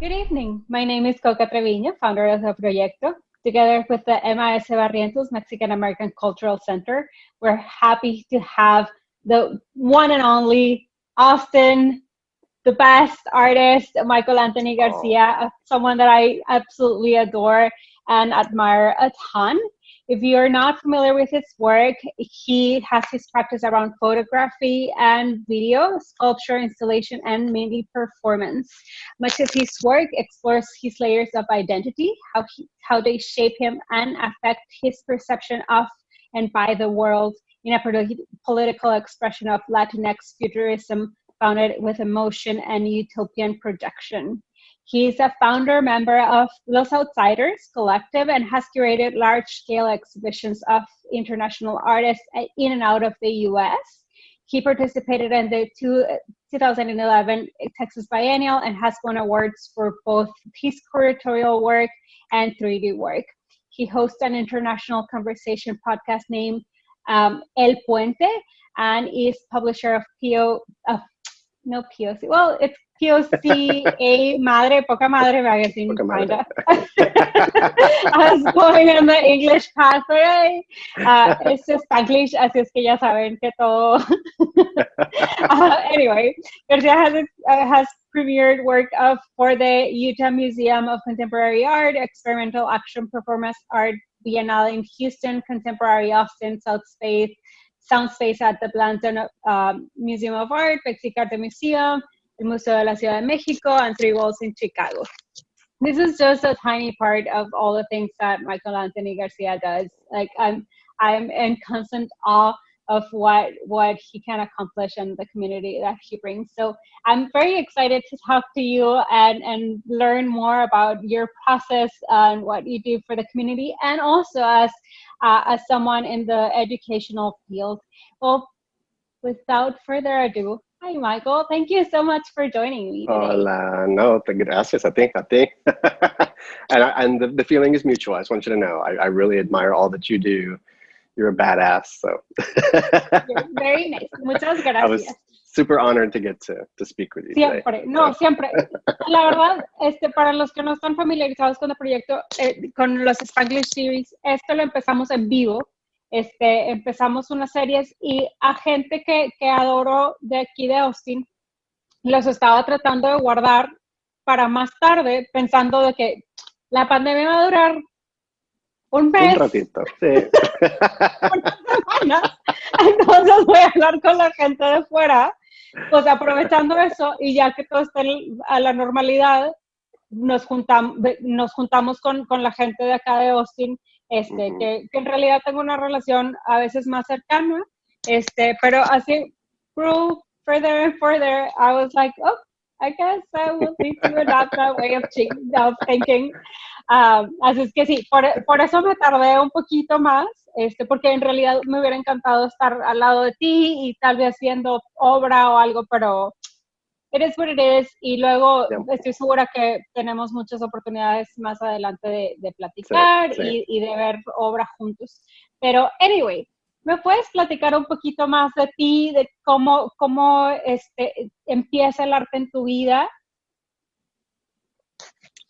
Good evening. My name is Coca Treviño, founder of the Proyecto. Together with the MIS Barrientos Mexican American Cultural Center, we're happy to have the one and only Austin, the best artist, Michael Anthony García, someone that I absolutely adore and admire a ton. If you're not familiar with his work, he has his practice around photography and video, sculpture, installation, and mainly performance. Much of his work explores his layers of identity, how they shape him and affect his perception of and by the world in a political expression of Latinx Futurism founded with emotion and utopian projection. He's a founder member of Los Outsiders Collective and has curated large-scale exhibitions of international artists in and out of the US. He participated in the 2011 Texas Biennial and has won awards for both his curatorial work and 3D work. He hosts an international conversation podcast named El Puente and is publisher of it's POC, Madre, Poca Madre magazine. Poca Madre. I was going in the English pathway. It's Spanglish, así es que ya saben que todo. Anyway, Garcia has premiered work for the Utah Museum of Contemporary Art, Experimental Action Performance Art Biennial in Houston, Contemporary Austin, Soundspace at the Blanton Museum of Art, Mexicarte Museum, el Museo de la Ciudad de México, and Three Walls in Chicago. This is just a tiny part of all the things that Michael Anthony Garcia does. Like I'm in constant awe of what he can accomplish and the community that he brings. So I'm very excited to talk to you and learn more about your process and what you do for the community, and also as someone in the educational field. Well, without further ado, hi, Michael. Thank you so much for joining me today. Hola, no, gracias a ti. and the feeling is mutual. I just want you to know, I really admire all that you do. You're a badass, so. You're very nice. Muchas gracias. I was super honored to get to speak with you siempre, today. No, siempre. La verdad, para los que no están familiarizados con el proyecto, con los Spanglish Series, esto lo empezamos en vivo. Empezamos unas series y a gente que adoro de aquí de Austin, los estaba tratando de guardar para más tarde, pensando de que la pandemia va a durar un mes. Un ratito, sí. Unas semanas. Entonces voy a hablar con la gente de fuera, pues aprovechando eso, y ya que todo está a la normalidad, nos juntamos con la gente de acá de Austin, que en realidad tengo una relación a veces más cercana, pero así grew further and further. I was like, oh, I guess I will need to adapt that way of thinking. Así es que sí, por eso me tardé un poquito más, porque en realidad me hubiera encantado estar al lado de ti y tal vez haciendo obra o algo, pero it is what it is. Y luego estoy segura que tenemos muchas oportunidades más adelante de platicar y de ver obra juntos. Pero anyway, ¿me puedes platicar un poquito más de ti, de cómo empieza el arte en tu vida?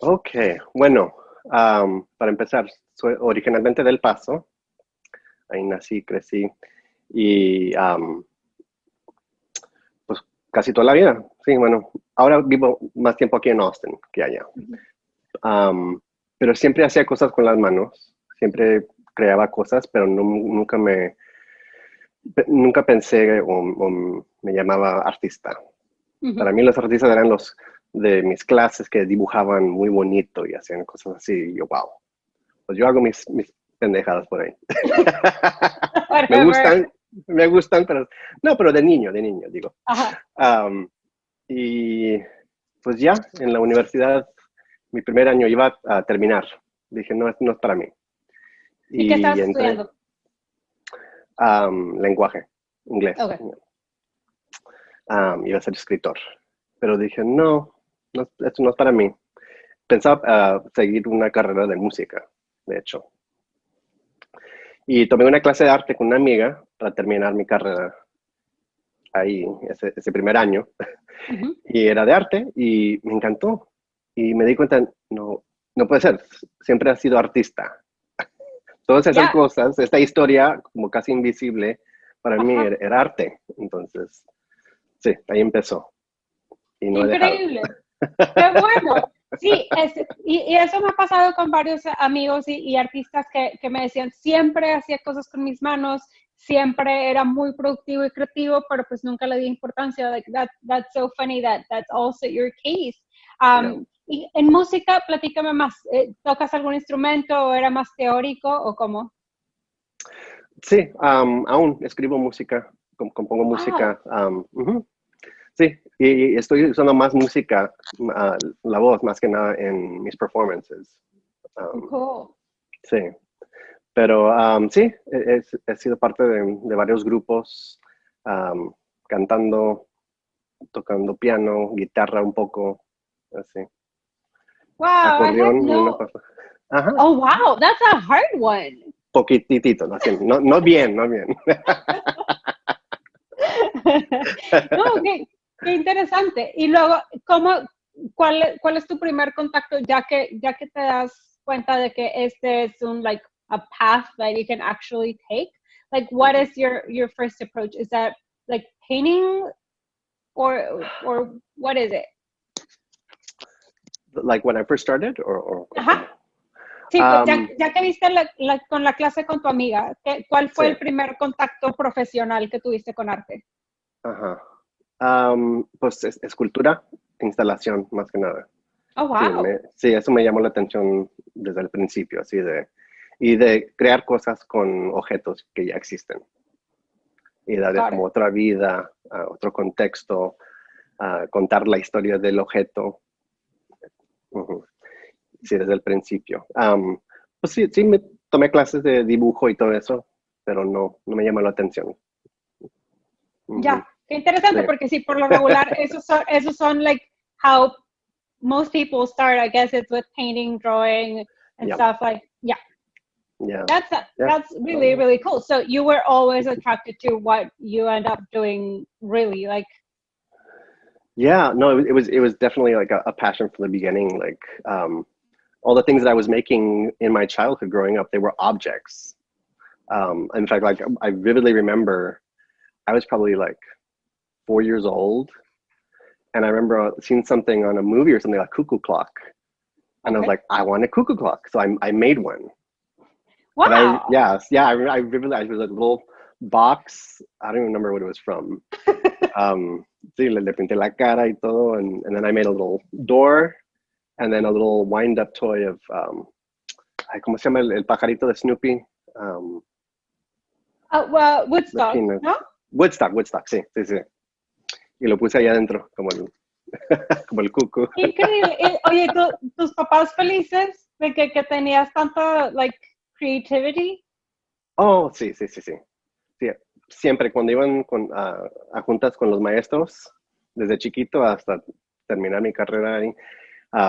Ok, bueno, para empezar, soy originalmente del Paso. Ahí nací, crecí y pues casi toda la vida. Sí, bueno, ahora vivo más tiempo aquí en Austin que allá. Pero siempre hacía cosas con las manos, siempre creaba cosas, pero nunca pensé o me llamaba artista. Para mí los artistas eran los de mis clases que dibujaban muy bonito y hacían cosas así, y yo, wow. Pues yo hago mis pendejadas por ahí. me gustan, pero de niño, digo. Y pues ya, en la universidad, mi primer año iba a terminar. Dije, no es para mí. ¿Y qué estabas estudiando? Lenguaje, inglés. Okay. Iba a ser escritor. Pero dije, no, esto no es para mí. Pensaba seguir una carrera de música, de hecho. Y tomé una clase de arte con una amiga para terminar mi carrera ahí, ese primer año. Y era de arte y me encantó. y me di cuenta, no, no puede ser, siempre has sido artista. Todas esas Ya, cosas, esta historia como casi invisible, para mí ajá, era arte. Entonces, sí, ahí empezó y no he dejado. increíble. Qué bueno. Sí, y eso me ha pasado con varios amigos y artistas que me decían, siempre hacía cosas con mis manos, siempre era muy productivo y creativo, pero pues nunca le di importancia. Like that's so funny that that's also your case. Yeah. Y en música, platícame más. ¿Tocas algún instrumento o era más teórico o cómo? Sí, aún escribo música, compongo Wow, música. Sí, y estoy usando más música, la voz más que nada en mis performances. Um, cool. sí, pero sí, he sido parte de varios grupos, um, cantando, tocando piano, guitarra un poco, así, Wow, I had acordeón y una no. cosa. Ajá, Oh, wow, that's a hard one. poquitito, no, así, no, no bien, no bien. No, qué interesante. Y luego, ¿cuál es tu primer contacto ya que te das cuenta de que este es un like a path that you can actually take? Like, what is your first approach? Is that like painting or what is it? Like when I first started, or Ajá. Sí, ya que viste con la clase con tu amiga, ¿cuál sí, fue el primer contacto profesional que tuviste con arte? ajá. Pues escultura, instalación, más que nada. Oh, Sí, wow. sí, eso me llamó la atención desde el principio, así y de crear cosas con objetos que ya existen y darle Got como it. otra vida, otro contexto, contar la historia del objeto. Ujú. Sí, desde el principio. Pues sí, sí, me tomé clases de dibujo y todo eso, pero no, no me llamó la atención. Ujú. Ya, qué Sí, interesante, porque sí, por lo regular, esos son like how most people start. I guess it's with painting, drawing, and ya, stuff like, yeah, ya, that's ya. that's really, really cool. So you were always attracted to what you end up doing, really, like, Yeah, no, it was definitely like a passion from the beginning. Like all the things that I was making in my childhood growing up, they were objects. In fact, like I vividly remember, I was probably like 4 years old, and I remember seeing something on a movie or something like cuckoo clock, and I was okay. like, I want a cuckoo clock, so I made one. And Wow. I vividly, I was a little box. I don't even remember what it was from. Sí, le pinté la cara y todo, and then I made a little door, and then a little wind-up toy of, ¿cómo se llama el pajarito de Snoopy? Well, The Woodstock, peanut. ¿no? Woodstock, sí, sí, sí. Y lo puse allá adentro, como como el cuco. Increíble. Oye, tus papás felices de que tenías tanto, like, creativity? Oh, sí, sí, sí, sí. Sí, siempre cuando iban a juntas con los maestros, desde chiquito hasta terminar mi carrera ahí,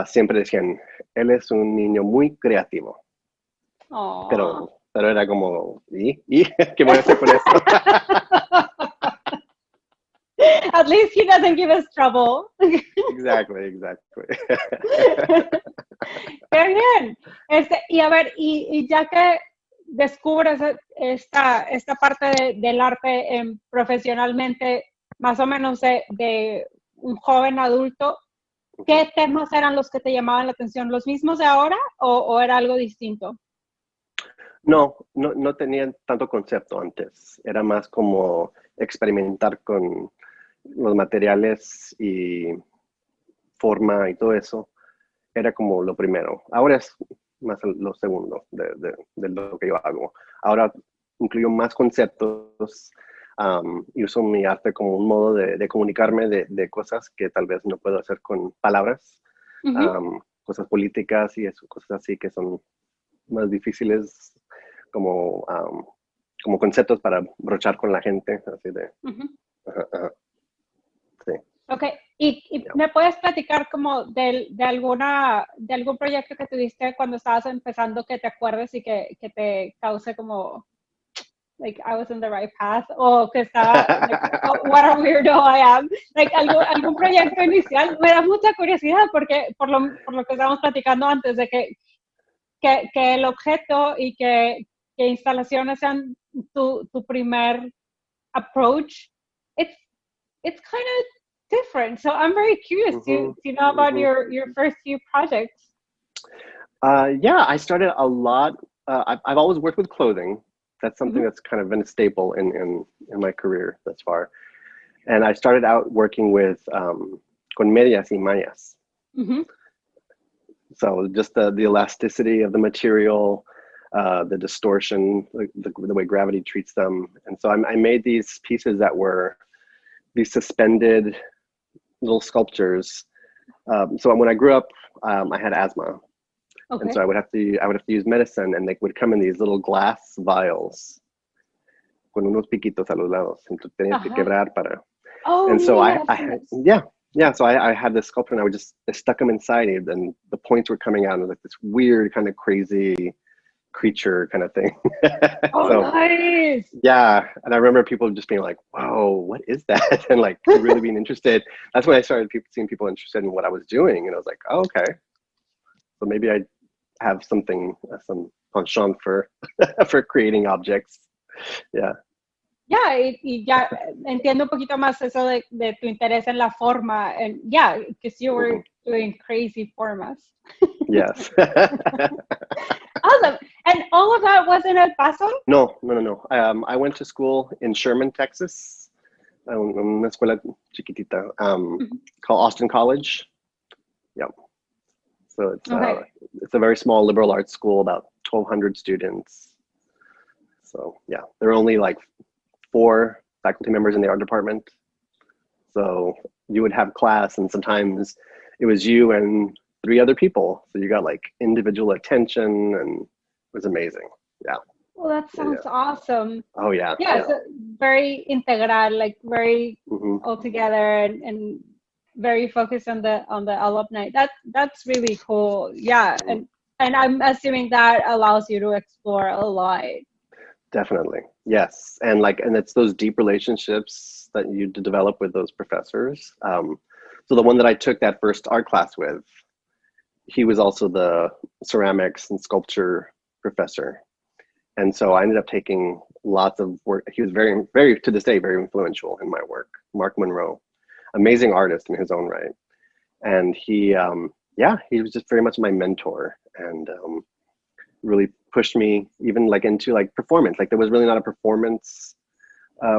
siempre decían, él es un niño muy creativo. Oh. Pero era como, ¿y? ¿Qué voy a hacer con esto? At least he doesn't give us trouble. Exactly. Qué bien. Y a ver, y ya que descubres esta parte del arte profesionalmente, más o menos de un joven adulto, ¿qué temas eran los que te llamaban la atención? ¿Los mismos de ahora o era algo distinto? No, no, no tenía tanto concepto antes. Era más como experimentar con los materiales y forma y todo eso. Era como lo primero. Ahora es más lo segundo de lo que yo hago. Ahora incluyo más conceptos y uso mi arte como un modo de comunicarme de cosas que tal vez no puedo hacer con palabras, Ujú, cosas políticas y eso, cosas así que son más difíciles como, como conceptos para brochar con la gente, así de, ujú. ajá, sí. Ok, y Yeah. me puedes platicar como de algún proyecto que tuviste cuando estabas empezando que te acuerdes y que te cause como like I was on the right path, o que estaba, like, oh, what a weirdo I am. Like algún proyecto inicial, me da mucha curiosidad porque por lo que estábamos platicando antes, de que el objeto y que instalaciones sean tu primer approach, it's kind of different. So I'm very curious to know about your first few projects. Yeah, I started a lot. I've always worked with clothing. That's something that's kind of been a staple in my career thus far. And I started out working with con medias y mallas. So just the elasticity of the material, the distortion, the way gravity treats them. And so I made these pieces that were these suspended little sculptures. So when I grew up, I had asthma. Okay. And so I would have to use medicine, and they would come in these little glass vials con unos piquitos a los lados. Entonces tenías que quebrar para. Oh, and so yes. So I had this sculpture, and I stuck them inside, and the points were coming out, and like this weird kind of crazy creature kind of thing. So, nice. Yeah, and I remember people just being like, "Whoa, what is that?" and like really being interested. That's when I started seeing people interested in what I was doing, and I was like, "Oh, okay, so maybe I have some penchant for for creating objects." Yeah. Yeah, y ya entiendo un poquito más eso de tu interés en la forma, and yeah, because you were doing crazy formas. Yes. Awesome. And all of that was in El Paso? No. I went to school in Sherman, Texas, una escuela chiquitita called Austin College. Yeah. So it's a very small liberal arts school, about 1,200 students. So yeah, there are only like 4 faculty members in the art department. So you would have class, and sometimes it was you and 3 other people. So you got like individual attention, and it was amazing. Yeah. Well, that sounds awesome. Oh yeah. Yeah. So very integral, like very all together, and very focused on the alumni. That's really cool. Yeah. And I'm assuming that allows you to explore a lot. Definitely. Yes. And it's those deep relationships that you develop with those professors. So the one that I took that first art class with, he was also the ceramics and sculpture professor. And so I ended up taking lots of work. He was very, very, to this day, very influential in my work. Mark Monroe, amazing artist in his own right. And he was just very much my mentor, and really pushed me even like into like performance. Like there was really not a performance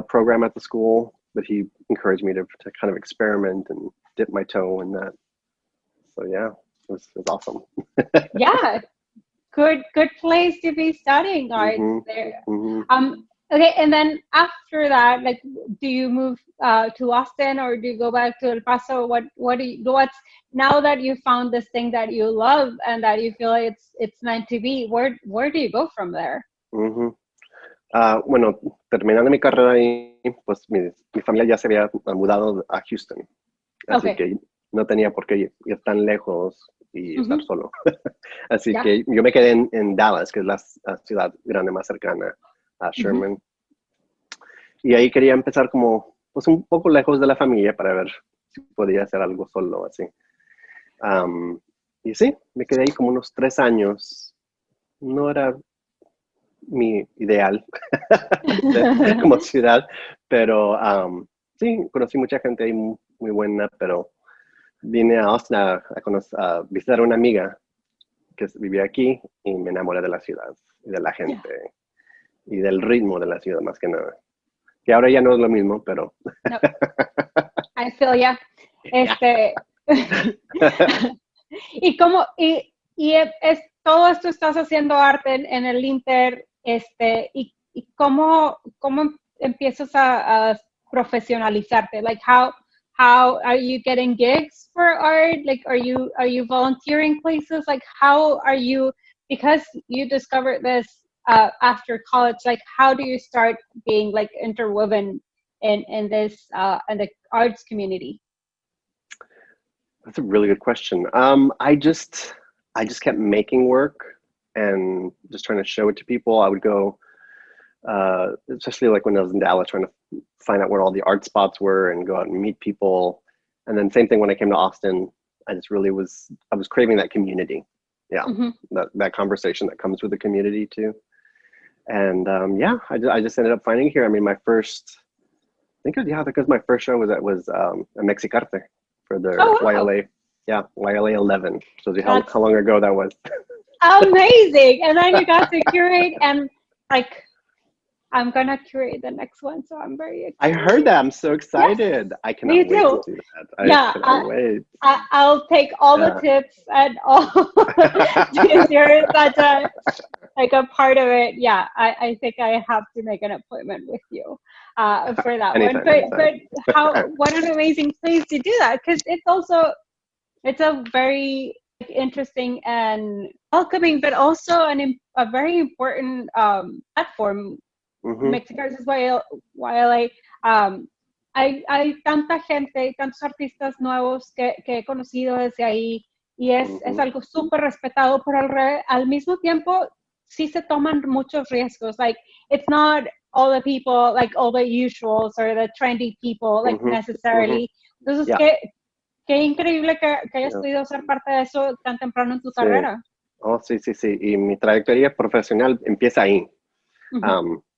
program at the school, but he encouraged me to kind of experiment and dip my toe in that. So yeah, it was awesome. Yeah, good place to be studying art there. Okay, and then after that, like, do you move to Austin, or do you go back to El Paso? What's now that you found this thing that you love and that you feel it's meant to be? Where do you go from there? Bueno, terminando mi carrera ahí, pues mi familia ya se había mudado a Houston, así que no tenía por qué ir tan lejos y estar solo. Así que yo me quedé en Dallas, que es la ciudad grande más cercana a Sherman. Y ahí quería empezar como, pues un poco lejos de la familia para ver si podía hacer algo solo, así. Y sí, me quedé ahí como unos 3 años. No era mi ideal como ciudad, pero sí, conocí mucha gente ahí muy buena, pero vine a Austin a visitar a una amiga que vivía aquí y me enamoré de la ciudad y de la gente y del ritmo de la ciudad más que nada. Que ahora ya no es lo mismo, pero... No. I feel ya. Y todo esto estás haciendo arte en el Inter, y cómo empiezas a profesionalizarte? Like how are you getting gigs for art? Like are you volunteering places? Like how are you, because you discovered this after college, like how do you start being like interwoven in this in the arts community? That's a really good question. I just kept making work and just trying to show it to people. I would go especially like when I was in Dallas trying to find out where all the art spots were and go out and meet people. And then same thing when I came to Austin, I was craving that community. Yeah, that conversation that comes with the community too. And yeah, I just ended up finding here. I mean, my first, I think because my first show was a Mexicarte for the YLA. Yeah, YLA 11. So how long ago that was. Amazing. And then you got to curate, and like, I'm gonna curate the next one, so I'm very excited. I heard that. I'm so excited. Yes, I cannot wait to do that. I cannot wait. I'll take all the tips and all that's like a part of it. Yeah, I think I have to make an appointment with you for that one. But what an amazing place to do that, because it's a very interesting and welcoming, but also a very important platform. Mexicans is YLA. Hay tanta gente, tantos artistas nuevos que he conocido desde ahí, y es algo súper respetado, pero al mismo tiempo sí se toman muchos riesgos. Like, it's not all the people, like all the usuals or the trendy people, like necessarily. Entonces, qué increíble que hayas podido ser parte de eso tan temprano en tu carrera. Oh, sí. Y mi trayectoria profesional empieza ahí.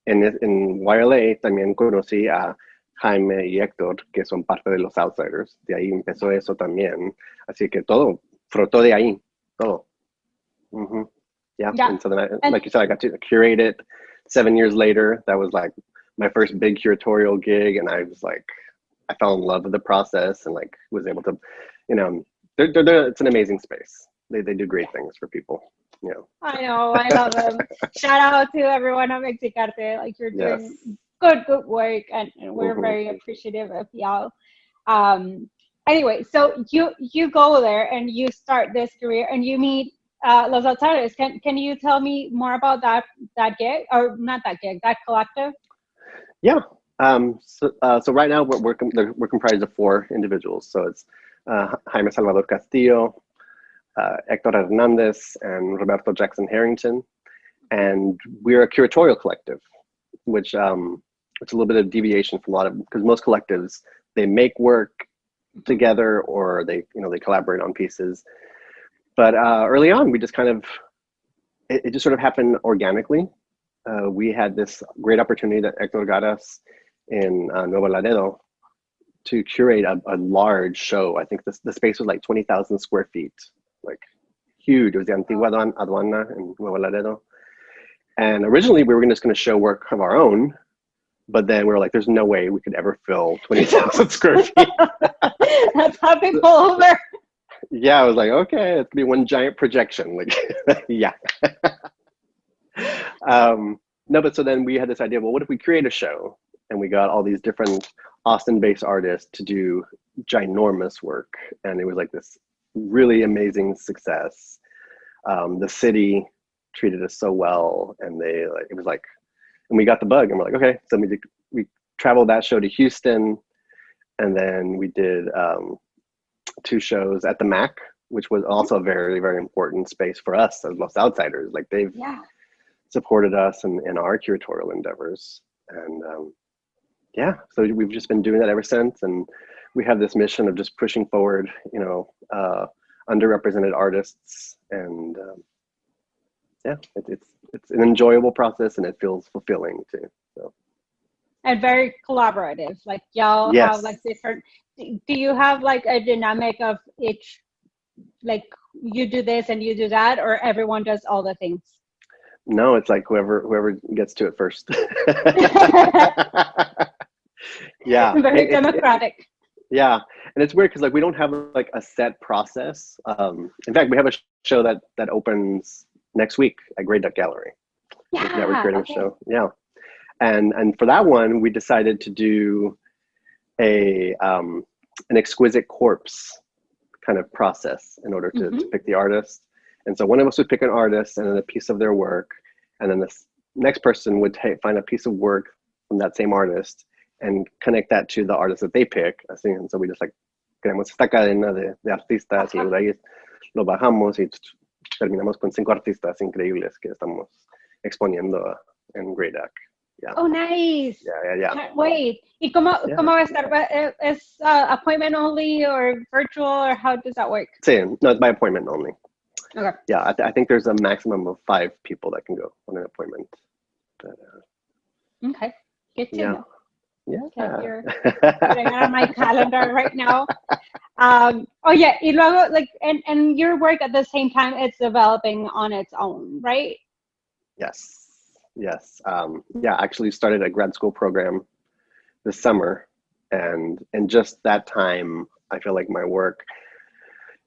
En YLA también conocí a Jaime y Héctor, que son parte de los Outsiders. De ahí empezó eso también. Así que todo frotó de ahí, todo. Yeah. And so then, like you said, I got to curate it 7 years later. That was like my first big curatorial gig, and I was like, I fell in love with the process, and like was able to, it's an amazing space. They do great things for people. Yeah. I know, I love them. Shout out to everyone at Mexicarte. Like, you're doing good work, and we're very appreciative of y'all. Anyway, so you go there and you start this career and you meet Los Outsiders. Can you tell me more about that gig, or not that gig, that collective? Yeah. So right now we're comprised of 4 individuals. So it's Jaime Salvador Castillo, Héctor Hernandez, and Roberto Jackson Harrington, and we're a curatorial collective, which it's a little bit of deviation from because most collectives, they make work together or they collaborate on pieces. But early on, we just kind of it just sort of happened organically. We had this great opportunity that Héctor got us in Nuevo Laredo to curate a large show. I think the space was like 20,000 square feet, like huge. It was the Antigua Aduana in Nuevo Laredo. And originally we were just going to show work of our own, but then we were like, there's no way we could ever fill 20,000 square feet. That's how people over. Yeah, I was like, okay, it's gonna be one giant projection. Like, yeah. No, but so then we had this idea, well, what if we create a show? And we got all these different Austin-based artists to do ginormous work. And it was like this really amazing success. The city treated us so well, and it was like, and we got the bug, and we're like, okay. So we traveled that show to Houston, and then we did 2 shows at the MAC, which was also a very, very important space for us as Los Outsiders. Like, they've supported us in our curatorial endeavors. And yeah, so we've just been doing that ever since. And we have this mission of just pushing forward, underrepresented artists. And yeah, it's an enjoyable process, and it feels fulfilling too. So. And very collaborative. Like, y'all have like different. Do you have like a dynamic of each, like you do this and you do that, or everyone does all the things? No, it's like whoever gets to it first. Yeah. Very democratic. Yeah. And it's weird because like we don't have like a set process. In fact, we have a show that opens next week at Grey Duck Gallery. Yeah, we're creating a show. Yeah. And for that one, we decided to do an exquisite corpse kind of process in order to pick the artist. And so one of us would pick an artist and then a piece of their work, and then this next person would find a piece of work from that same artist and connect that to the artist that they pick. And so we just like creamos esta cadena de artistas, y de ahí lo bajamos y terminamos con 5 artistas increíbles que estamos exponiendo en Grey Duck. Yeah. Oh, nice. Yeah. Can't wait. ¿Y cómo va a estar? ¿Es appointment only or virtual, or how does that work? Same. No, it's by appointment only. Okay. Yeah, I think there's a maximum of 5 people that can go on an appointment. But, Okay. Good to know. Yeah. Okay, you're putting it on my calendar right now. Oh yeah, y luego, like, and your work at the same time, it's developing on its own, right? Yes. Yeah, I actually started a grad school program this summer, and in just that time, I feel like my work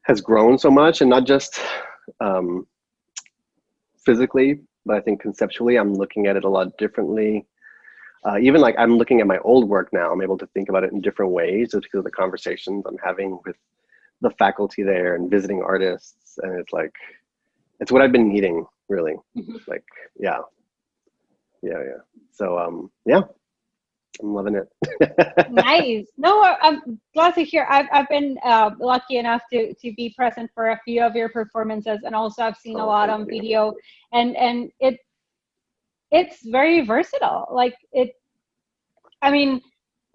has grown so much, and not just physically, but I think conceptually, I'm looking at it a lot differently. Even like I'm looking at my old work now, I'm able to think about it in different ways just because of the conversations I'm having with the faculty there and visiting artists. And it's like, it's what I've been needing, really. Like, yeah. So, yeah, I'm loving it. Nice. No, I'm glad to hear. I've been lucky enough to be present for a few of your performances, and also I've seen a lot on video, and it's very versatile. Like I mean,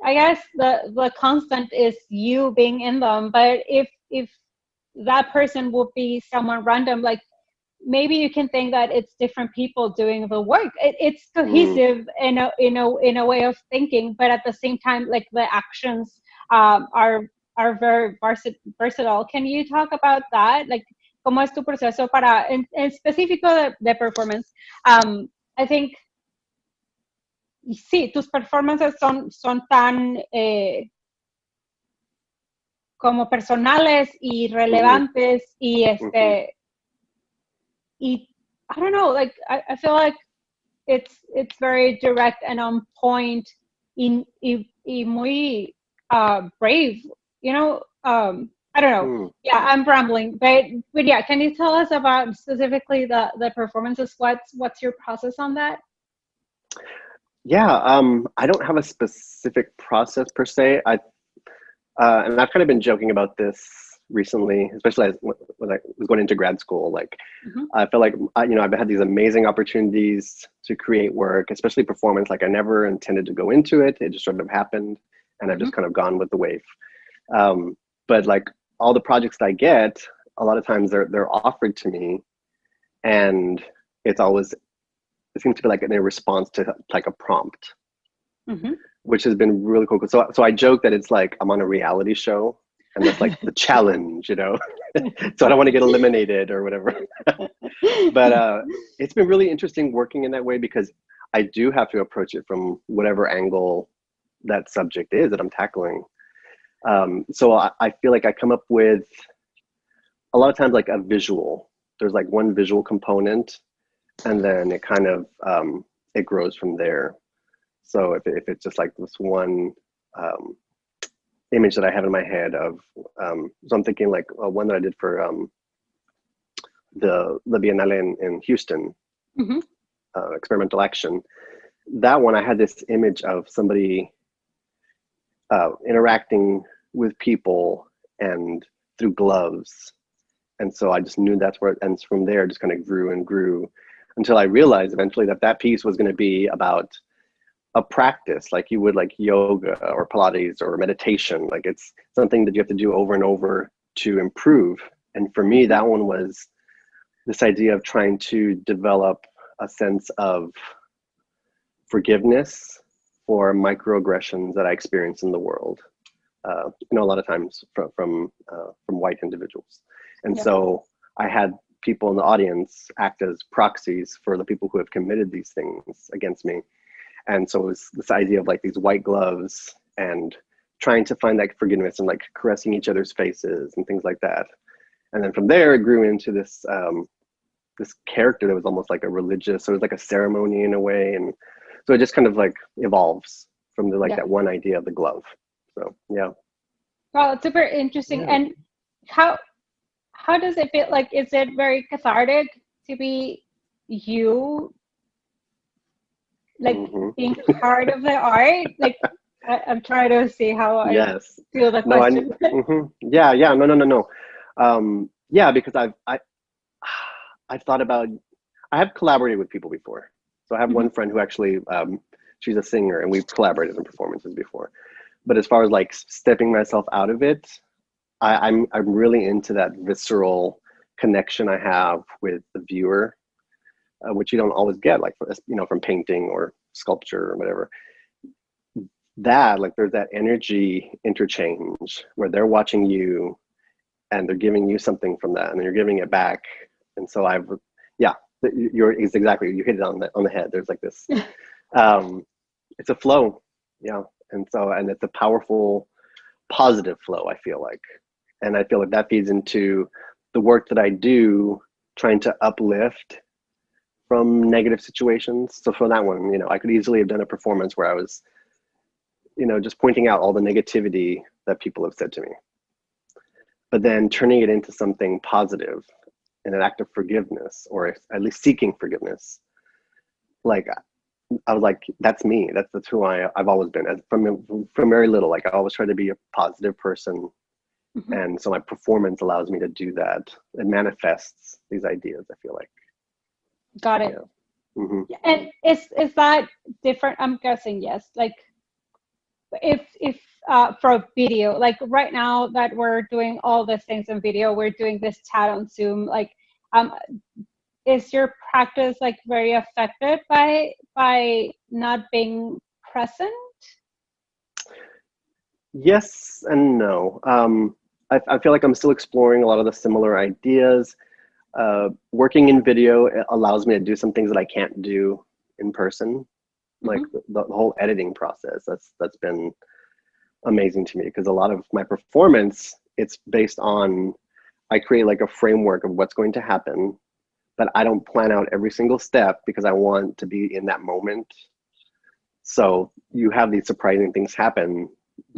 I guess the constant is you being in them, but if that person would be someone random, like maybe you can think that it's different people doing the work. It's cohesive in a way of thinking, but at the same time, like the actions are very versatile. Can you talk about that? Like, ¿cómo es tu proceso para en específico de performance? I think, sí, tus performances son tan como personales y relevantes y y I don't know, like I feel like it's very direct and on point y muy brave, you know. I don't know. Yeah, I'm rambling, but yeah, can you tell us about specifically the performances? What's your process on that? Yeah, I don't have a specific process per se. And I've kind of been joking about this recently, especially when I was going into grad school. Like, I feel like, I've had these amazing opportunities to create work, especially performance. Like, I never intended to go into it. It just sort of happened, and I've just kind of gone with the wave. But like all the projects that I get, a lot of times they're offered to me, and it seems to be like in a response to like a prompt. Which has been really cool. So I joke that it's like I'm on a reality show, and that's like the challenge, So I don't want to get eliminated or whatever. But it's been really interesting working in that way, because I do have to approach it from whatever angle that subject is that I'm tackling. So I feel like I come up with a lot of times like a visual. There's like one visual component, and then it kind of it grows from there. So if it's just like this one image that I have in my head of, so I'm thinking like one that I did for the Biennial in Houston, experimental action. That one, I had this image of somebody interacting with people and through gloves. And so I just knew that's where it ends. From there, it just kind of grew and grew until I realized eventually that piece was going to be about a practice, like you would like yoga or Pilates or meditation. Like it's something that you have to do over and over to improve. And for me, that one was this idea of trying to develop a sense of forgiveness for microaggressions that I experience in the world. A lot of times from white individuals. And so I had people in the audience act as proxies for the people who have committed these things against me. And so it was this idea of like these white gloves and trying to find like forgiveness and like caressing each other's faces and things like that. And then from there, it grew into this this character that was almost like a religious, so it was like a ceremony in a way. And so it just kind of like evolves from that one idea of the glove. So, yeah. Well, it's super interesting. Yeah. And how does it feel? Like, is it very cathartic to be you? Like being part of the art? Like, I'm trying to see how I feel the question. No. Yeah, because I've thought about, I have collaborated with people before. So I have one friend who actually she's a singer, and we've collaborated in performances before. But as far as like stepping myself out of it, I'm really into that visceral connection I have with the viewer, which you don't always get, like, you know, from painting or sculpture or whatever. That, like, there's that energy interchange where they're watching you and they're giving you something from that, and then you're giving it back. And so it's exactly, you hit it on the head. There's like this, it's a flow, yeah. And it's a powerful, positive flow, I feel like. And I feel like that feeds into the work that I do, trying to uplift from negative situations. So for that one, you know, I could easily have done a performance where I was, you know, just pointing out all the negativity that people have said to me, but then turning it into something positive in an act of forgiveness, or at least seeking forgiveness. Like, I was like, that's me. That's who I've always been. From very little, like, I always try to be a positive person. Mm-hmm. And so my performance allows me to do that. It manifests these ideas, I feel like. Got it. Yeah. Mm-hmm. And is that different? I'm guessing yes. Like, if for video, like right now that we're doing all these things in video, we're doing this chat on Zoom, like, is your practice like very affected by not being present? Yes and no. I feel like I'm still exploring a lot of the similar ideas. Working in video allows me to do some things that I can't do in person, like the whole editing process. That's been amazing to me, because a lot of my performance, it's based on, I create like a framework of what's going to happen, but I don't plan out every single step because I want to be in that moment. So you have these surprising things happen,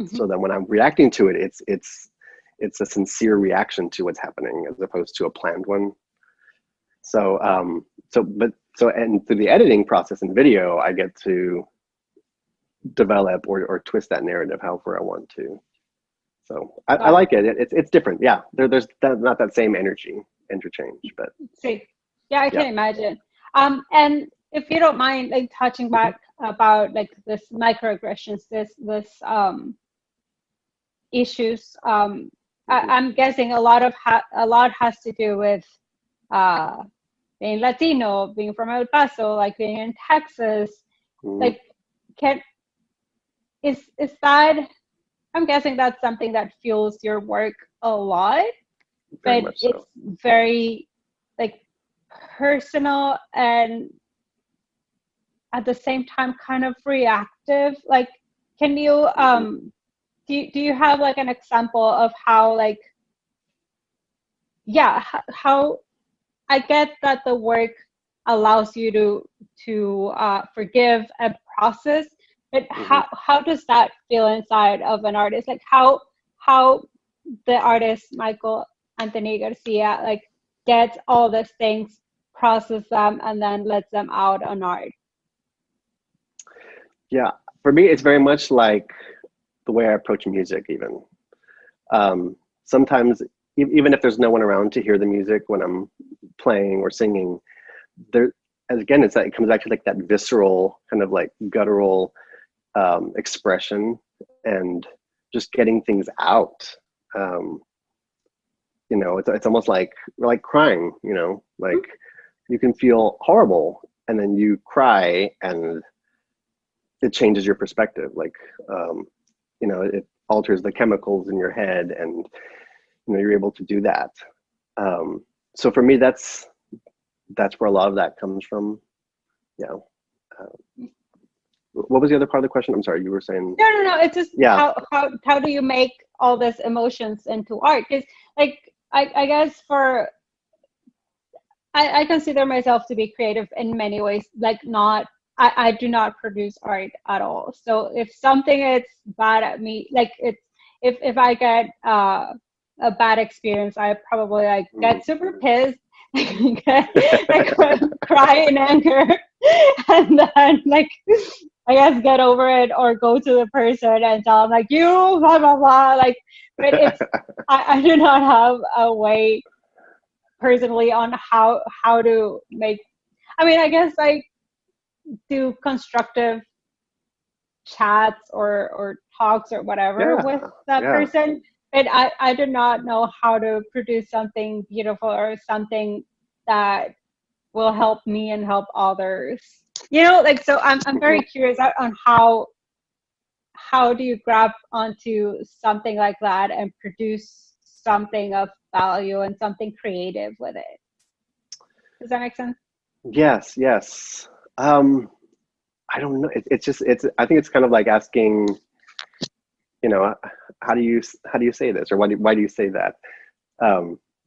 so that when I'm reacting to it, it's a sincere reaction to what's happening as opposed to a planned one. So and through the editing process in video, I get to develop or twist that narrative however I want to. So I like it. It's different. Yeah, there's not that same energy interchange, but. See, yeah, I can imagine. And if you don't mind, like, touching back about like this microaggressions, this issues. I'm guessing a lot has to do with being Latino, being from El Paso, like being in Texas. Like, is that? I'm guessing that's something that fuels your work a lot, but it's very like personal and at the same time kind of reactive. Like, can you do you have like an example of how, like, how I get that the work allows you to forgive and process, but how does that feel inside of an artist? Like, how the artist Michael Anthony Garcia, like, gets all these things, process them, and then lets them out on art? Yeah, for me, it's very much like the way I approach music. Even sometimes, even if there's no one around to hear the music when I'm playing or singing, it comes back to like that visceral kind of like guttural expression and just getting things out. You know, it's almost like we're like crying. You know, like you can feel horrible and then you cry and it changes your perspective. Like, you know, it alters the chemicals in your head, and you know, you're able to do that. So for me, that's where a lot of that comes from. Yeah. What was the other part of the question? I'm sorry, you were saying. No. It's just how do you make all these emotions into art? Because, like, I guess I consider myself to be creative in many ways. Like, I do not produce art at all. So if something is bad at me, like, if I get a bad experience, I probably like get super pissed, like cry in anger, and then like I guess get over it or go to the person and tell them like, you blah blah blah. Like, but I do not have a way personally on how to make. I mean, I guess like do constructive chats or talks or whatever with that person, but I do not know how to produce something beautiful or something that will help me and help others. You know, like, so I'm very curious on how do you grab onto something like that and produce something of value and something creative with it? Does that make sense? Yes, yes. I don't know. I think it's kind of like asking, you know, how do you say this, or why do you say that?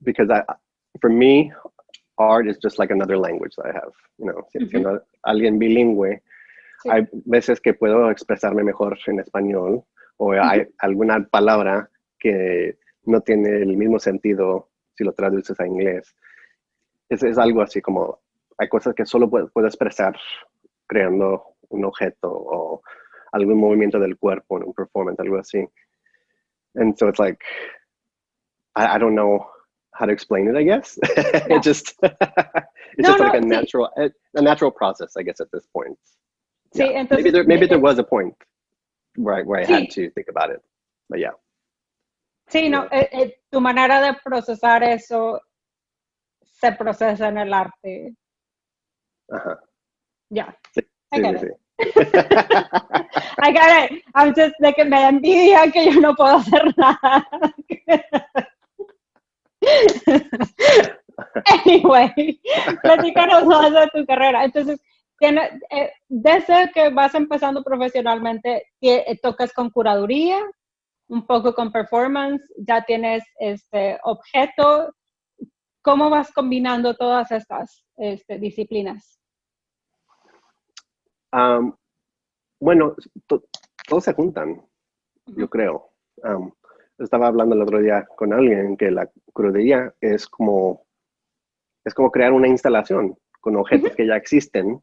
Because for me, art is just like another language that I have. You know, siendo alguien bilingüe, hay veces que puedo expresarme mejor en español, o hay alguna palabra que no tiene el mismo sentido si lo traduces a inglés. Es algo así como, hay cosas que solo puedo expresar creando un objeto o algún movimiento del cuerpo en un performance, algo así. And so it's like, I don't know how to explain it, I guess. Yeah. It's just like a natural process, I guess, at this point. Sí, Yeah. entonces, maybe there was a point where I had to think about it, but yeah. Sí, no, tu manera de procesar eso se procesa en el arte. Ajá. Yeah. Sí, I get sí, it. I get it. I'm just like, me da envidia que yo no puedo hacer nada. Anyway, platícanos más de tu carrera. Entonces, desde que vas empezando profesionalmente, tocas con curaduría, un poco con performance, ya tienes objeto. ¿Cómo vas combinando todas estas disciplinas? Bueno, todos se juntan, yo creo. Estaba hablando el otro día con alguien que la curaduría es como crear una instalación con objetos que ya existen,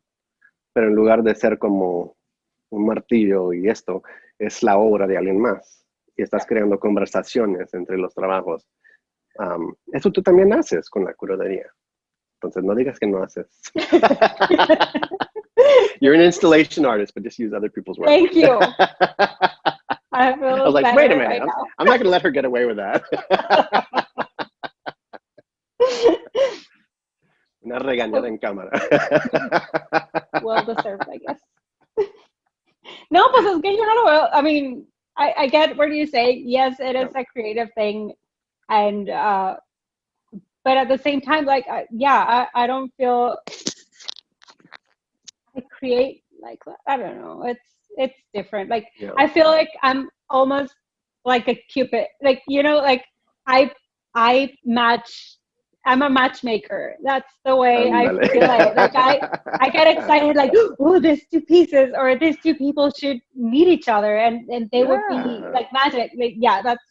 pero en lugar de ser como un martillo y esto, es la obra de alguien más. Y estás creando conversaciones entre los trabajos. Eso tú también haces con la curaduría. Entonces, no digas que no haces. You're an installation artist, but just use other people's work. Thank you. I was like, wait a minute. I'm not going to let her get away with that. Una regañada en cámara. Well deserved, I guess. No, pues es que yo no lo veo. I mean, I get what you say. Yes, it is a creative thing. And, but at the same time, like, I don't feel I create like, I don't know. It's different. Like, I feel like I'm almost like a Cupid. Like, you know, like I'm a matchmaker. That's the way I feel it. Like I get excited, like, oh, these two pieces or these two people should meet each other and they would be like magic. Like, that's,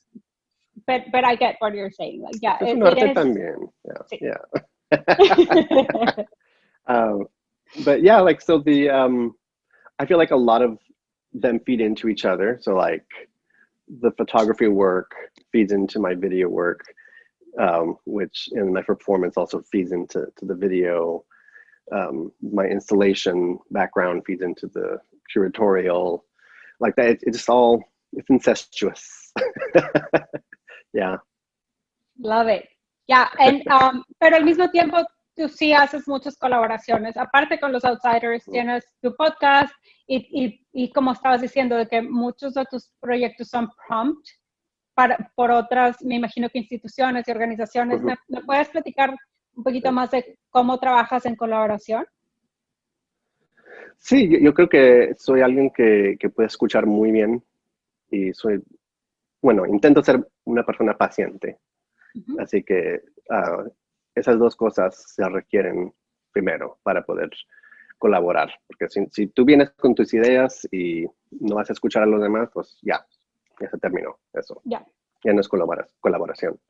but I get what you're saying. Like, yeah, es un arte también. But yeah, like, so I feel like a lot of them feed into each other. So like the photography work feeds into my video work, which in my performance also feeds into the video. My installation background feeds into the curatorial. Like that, it's incestuous. Yeah. Love it. Yeah, and pero al mismo tiempo tú sí haces muchas colaboraciones. Aparte con los Outsiders, tienes tu podcast y como estabas diciendo, de que muchos de tus proyectos son prompt por otras, me imagino que instituciones y organizaciones. ¿Me puedes platicar un poquito más de cómo trabajas en colaboración? Sí, yo creo que soy alguien que puede escuchar muy bien y intento ser una persona paciente. Así que esas dos cosas se requieren primero para poder colaborar. Porque si tú vienes con tus ideas y no vas a escuchar a los demás, pues ya se terminó eso. Ya no es colaboración.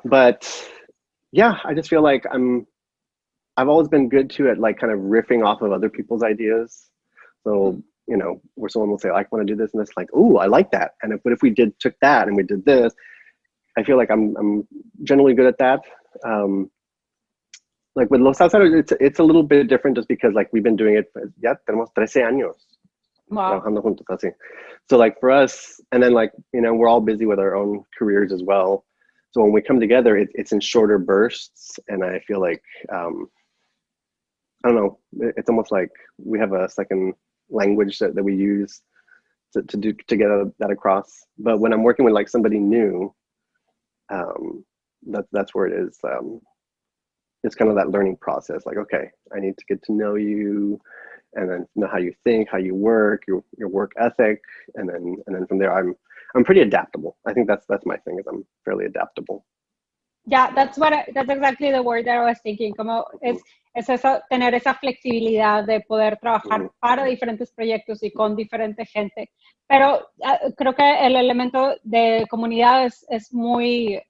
But yeah, I just feel like I've always been good too at like kind of riffing off of other people's ideas. So, you know, where someone will say, I want to do this, and it's like, ooh, I like that. And if we took that and we did this, I feel like I'm generally good at that. Like with Los Outsiders, it's a little bit different just because like we've been doing it, ya tenemos 13 años. Wow. trabajando juntos así. So like for us, and then like, you know, we're all busy with our own careers as well. So when we come together, it's in shorter bursts. And I feel like, I don't know, it's almost like we have a second language that we use to get that across. But when I'm working with like somebody new, that's where it is. It's kind of that learning process. Like, okay, I need to get to know you, and then know how you think, how you work, your work ethic, and then from there, I'm pretty adaptable. I think that's my thing, is I'm fairly adaptable. Yeah, that's exactly the word that I was thinking. Como es eso, tener esa flexibilidad de poder trabajar para diferentes proyectos y con diferente gente. Pero creo que el elemento de comunidad es muy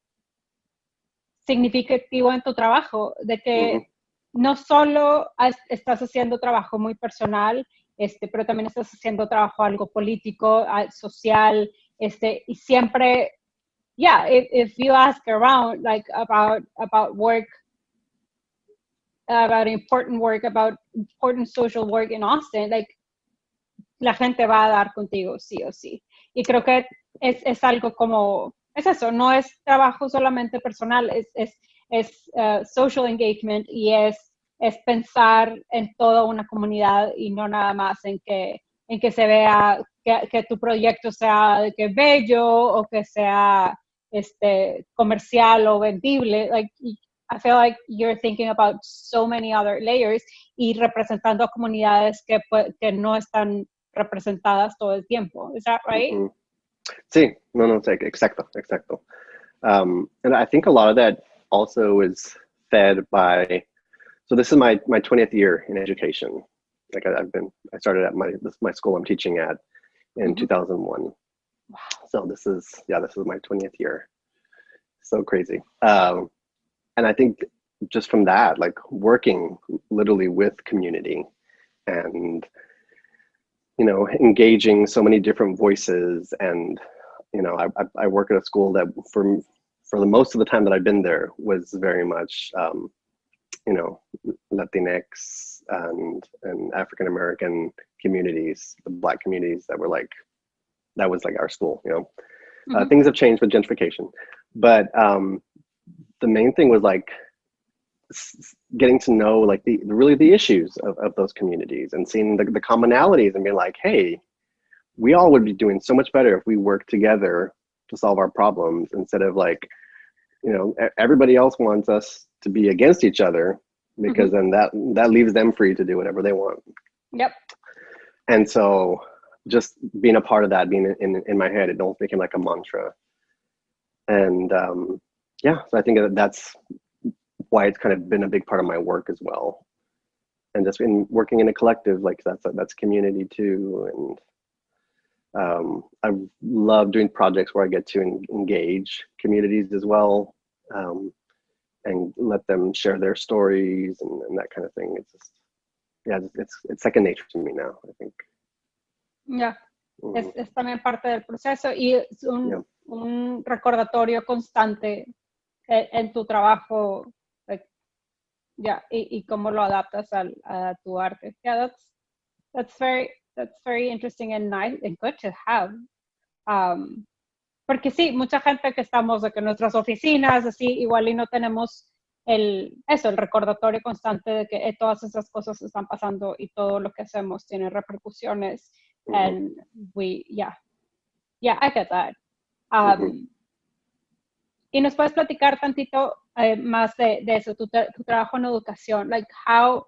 significativo en tu trabajo, de que no solo estás haciendo trabajo muy personal, pero también estás haciendo trabajo algo político, social, y siempre, yeah, if you ask around, like about work, about important social work in Austin, like, la gente va a dar contigo sí o sí. Y creo que es algo como, es eso, no es trabajo solamente personal, es social engagement, y es pensar en toda una comunidad y no nada más en que se vea que tu proyecto sea de que bello o que sea comercial o vendible. Like, I feel like you're thinking about so many other layers y representando a comunidades que no están representadas todo el tiempo. Is that right? Sí, no, exacto. And I think a lot of that also is fed by, so this is my 20th year in education. Like I started at my school I'm teaching at in 2001. Wow. So this is my 20th year. So crazy. And I think just from that, like working literally with community and, you know, engaging so many different voices. And, you know, I work at a school that for the most of the time that I've been there was very much, you know, Latinx and African American communities, the Black communities that was like our school, you know. Things have changed with gentrification, but the main thing was like getting to know like the issues of those communities and seeing the commonalities and being like, hey, we all would be doing so much better if we work together to solve our problems, instead of like, you know, everybody else wants us to be against each other, because then that leaves them free to do whatever they want. Yep. And so just being a part of that, being in my head, it almost became like a mantra. And yeah, so I think that's why it's kind of been a big part of my work as well. And just in working in a collective, like that's community too. And I love doing projects where I get to engage communities as well, and let them share their stories and that kind of thing. It's just, yeah, it's second nature to me now, I think. Yeah. Es también parte del proceso y es un recordatorio constante en tu trabajo, like, y cómo lo adaptas a tu arte. Yeah, that's very interesting and nice and good to have. Porque sí, mucha gente que estamos de que en nuestras oficinas, así, igual y no tenemos el recordatorio constante de que todas esas cosas están pasando y todo lo que hacemos tiene repercusiones. And I get that. Y nos puedes platicar tantito más de eso, tu trabajo en educación, like how,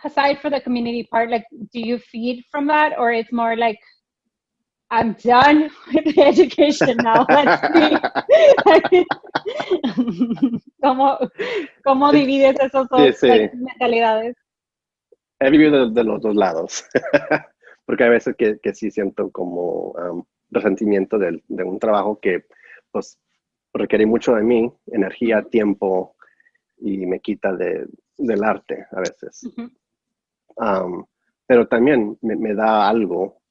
aside for the community part, like, do you feed from that, or it's more like, I'm done with the education now, let's see? ¿Cómo divides esos dos mentalidades? He vivido de los dos lados, porque hay veces que sí siento como resentimiento de un trabajo que pues requiere mucho de mí, energía, tiempo, y me quita del arte a veces. Pero también me da algo.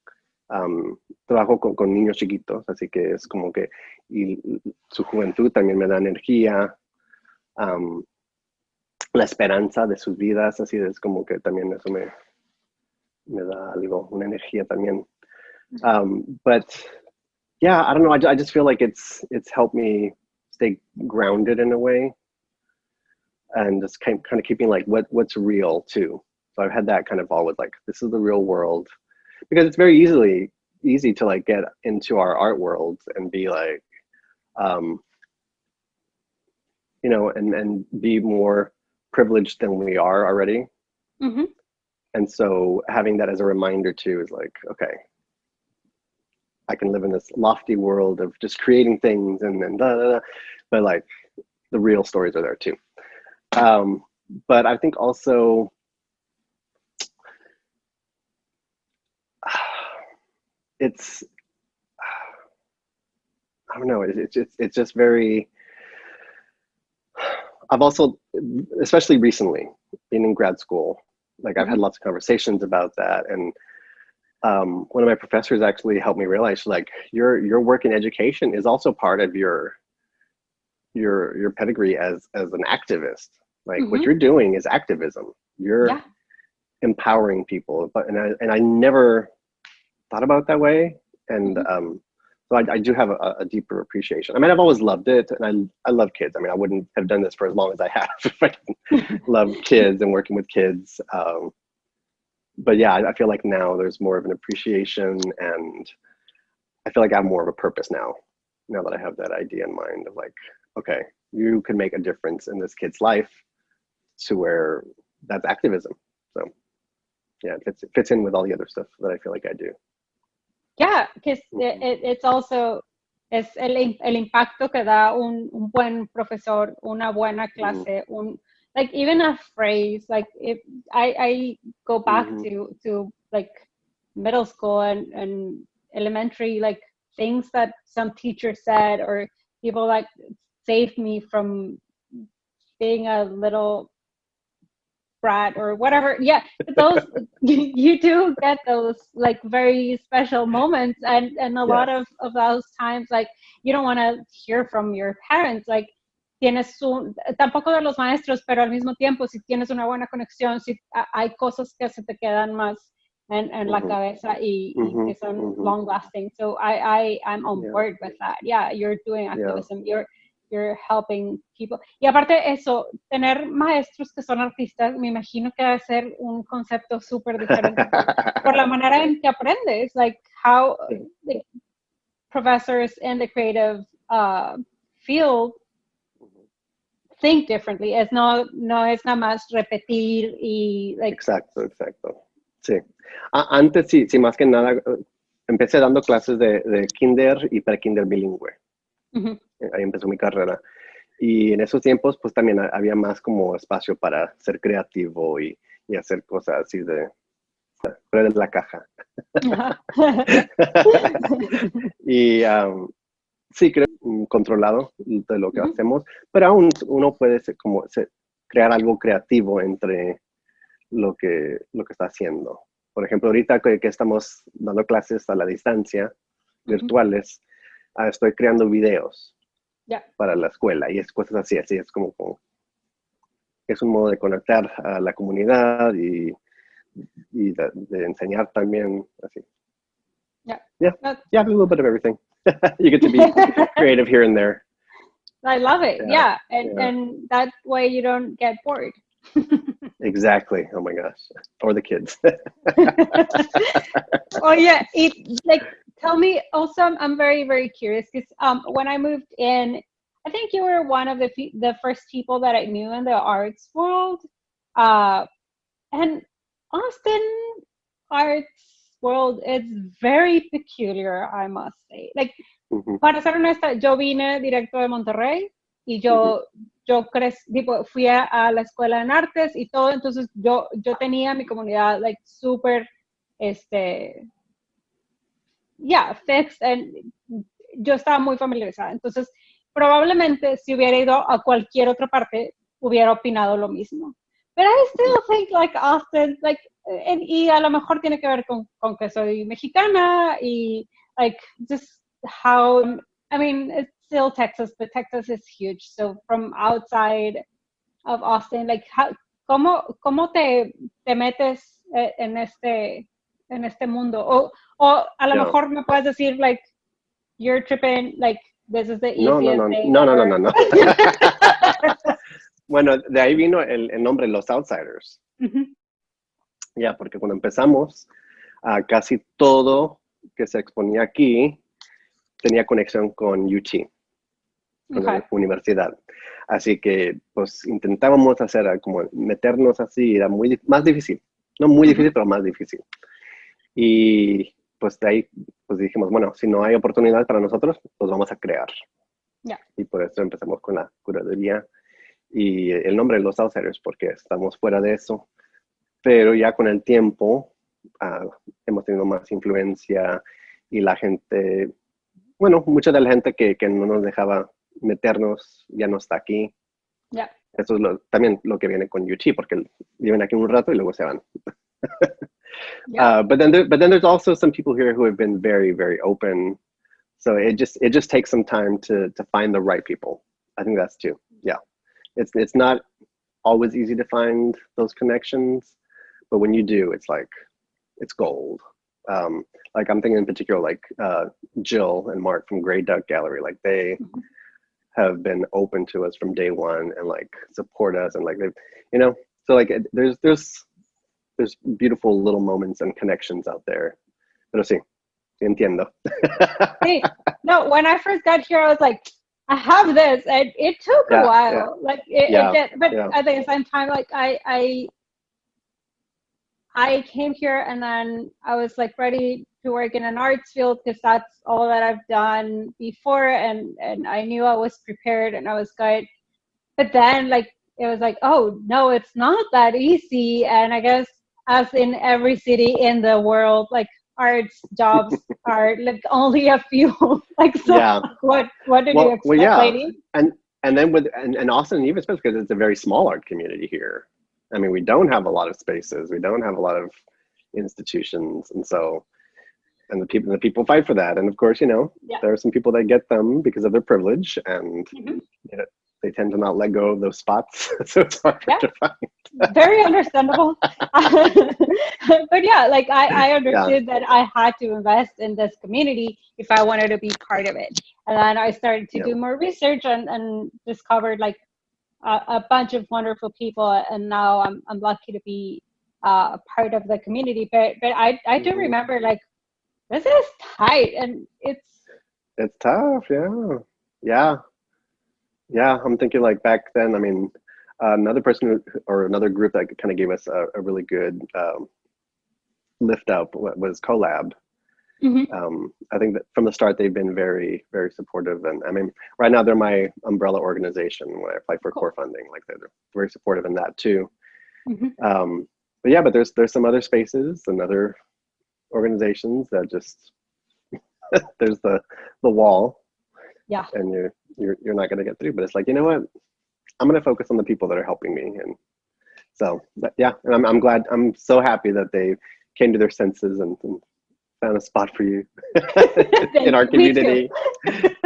Trabajo con niños chiquitos, así que es como que, y su juventud también me da energía, la esperanza de sus vidas, así es como que también eso me da algo, una energía también. But yeah, I don't know. I just feel like it's helped me stay grounded in a way, and just kind of keeping like what's real too. So I've had that kind of always like, this is the real world, because it's very easy to like get into our art world and be like, you know, and be more privileged than we are already. Mm-hmm. And so having that as a reminder too is like, okay, I can live in this lofty world of just creating things and then but like the real stories are there too. But I think also it's, I don't know, it's just very, I've also, especially recently, being in grad school, like I've had lots of conversations about that. And one of my professors actually helped me realize, like, your work in education is also part of your pedigree as an activist. Like what you're doing is activism. You're empowering people. But and I never thought about it that way. And so I do have a deeper appreciation. I mean, I've always loved it, and I love kids. I mean, I wouldn't have done this for as long as I have if I didn't love kids and working with kids. But yeah, I feel like now there's more of an appreciation, and I feel like I have more of a purpose now that I have that idea in mind of like, okay, you can make a difference in this kid's life, to where that's activism. So yeah, it fits in with all the other stuff that I feel like I do. Yeah, because it's also, es el impacto que da un buen profesor, una buena clase, like even a phrase, like if I go back to like middle school and elementary, like things that some teacher said, or people like saved me from being a little brat or whatever. Yeah, those you do get those like very special moments, and a lot of those times, like you don't want to hear from your parents, like tampoco de los maestros, pero al mismo tiempo si tienes una buena conexión, si hay cosas que se te quedan más en la cabeza y que son long lasting. So I'm on board with that. Yeah, you're doing activism. You're helping people. Y aparte eso, tener maestros que son artistas, me imagino que debe ser un concepto súper diferente por la manera en que aprendes, like how the professors in the creative field think differently. No es nada más repetir y like. Exacto. Sí. Antes sí, más que nada, empecé dando clases de kinder y pre-kinder bilingüe. Ahí empezó mi carrera. Y en esos tiempos, pues también había más como espacio para ser creativo y hacer cosas así de fuera de la caja. Y sí, creo controlado de lo que hacemos, pero aún uno puede crear algo creativo entre lo que está haciendo. Por ejemplo, ahorita que estamos dando clases a la distancia, virtuales, estoy creando videos para la escuela, y es cosas así es como es un modo de conectar a la comunidad y de enseñar también, así. Yeah, a little bit of everything. You get to be creative here and there. I love it. Yeah. And that way you don't get bored. Exactly. Oh my gosh. Or the kids. Oh yeah. Like, tell me also, I'm very, very curious, because when I moved in, I think you were one of the first people that I knew in the arts world. And Austin arts world is very peculiar, I must say. Like, para ser honesta, yo vine directo de Monterrey y yo fui a la escuela en artes y todo, entonces yo tenía mi comunidad like súper fixed, and yo estaba muy familiarizada. Entonces, probablemente si hubiera ido a cualquier otra parte, hubiera opinado lo mismo. But I still think like Austin, like, y a lo mejor tiene que ver con que soy mexicana y like just how, I mean, it's still Texas, but Texas is huge. So from outside of Austin, like ¿cómo te metes en en este mundo. O a lo mejor me puedes decir, like, you're tripping, like, this is the easiest thing ever. No. Bueno, de ahí vino el nombre Los Outsiders. Ya, porque cuando empezamos, casi todo que se exponía aquí tenía conexión con UT, con la universidad. Así que, pues, intentábamos hacer como meternos así, era más difícil. No muy difícil, pero más difícil. Y, pues, de ahí, pues, dijimos, bueno, si no hay oportunidad para nosotros, pues vamos a crear. Y por eso empezamos con la curaduría y el nombre de Los Outsiders, porque estamos fuera de eso. Pero ya con el tiempo hemos tenido más influencia y la gente, bueno, mucha de la gente que no nos dejaba meternos ya no está aquí. Eso es también lo que viene con UT, porque viven aquí un rato y luego se van. But then there's also some people here who have been very, very open. So it just takes some time to find the right people. I think that's too. Yeah, it's not always easy to find those connections, but when you do, it's like it's gold. Like I'm thinking in particular, like Jill and Mark from Grey Duck Gallery, like they have been open to us from day one and like support us and like they, you know, so like there's beautiful little moments and connections out there. Pero sí, entiendo. Hey, no, when I first got here, I was like, I have this, and it took a while. Like it did, but at the same time, like I came here and then I was like ready to work in an arts field because that's all that I've done before, and I knew I was prepared and I was good. But then like it was like, oh no, it's not that easy. And I guess as in every city in the world, like arts jobs are like only a few. Like so what did you expect, lady? And then and Austin, even especially because it's a very small art community here. I mean, we don't have a lot of spaces. We don't have a lot of institutions. And so, and the people fight for that. And of course, you know, there are some people that get them because of their privilege and you know, they tend to not let go of those spots. So it's hard to find. Very understandable. But yeah, like I understood that I had to invest in this community if I wanted to be part of it. And then I started to do more research and discovered like a bunch of wonderful people, and now I'm lucky to be a part of the community. But I do remember like this is tight, and it's tough. Yeah. I'm thinking like back then. I mean, another person or another group that kind of gave us a really good lift up was Collab. I think that from the start they've been very, very supportive, and I mean right now they're my umbrella organization when I apply for core funding. Like they're very supportive in that too. But yeah, but there's some other spaces and other organizations that just there's the wall, and you're not going to get through. But it's like, you know what, I'm going to focus on the people that are helping me, and so and I'm glad, I'm so happy that they came to their senses and found a spot for you in our community.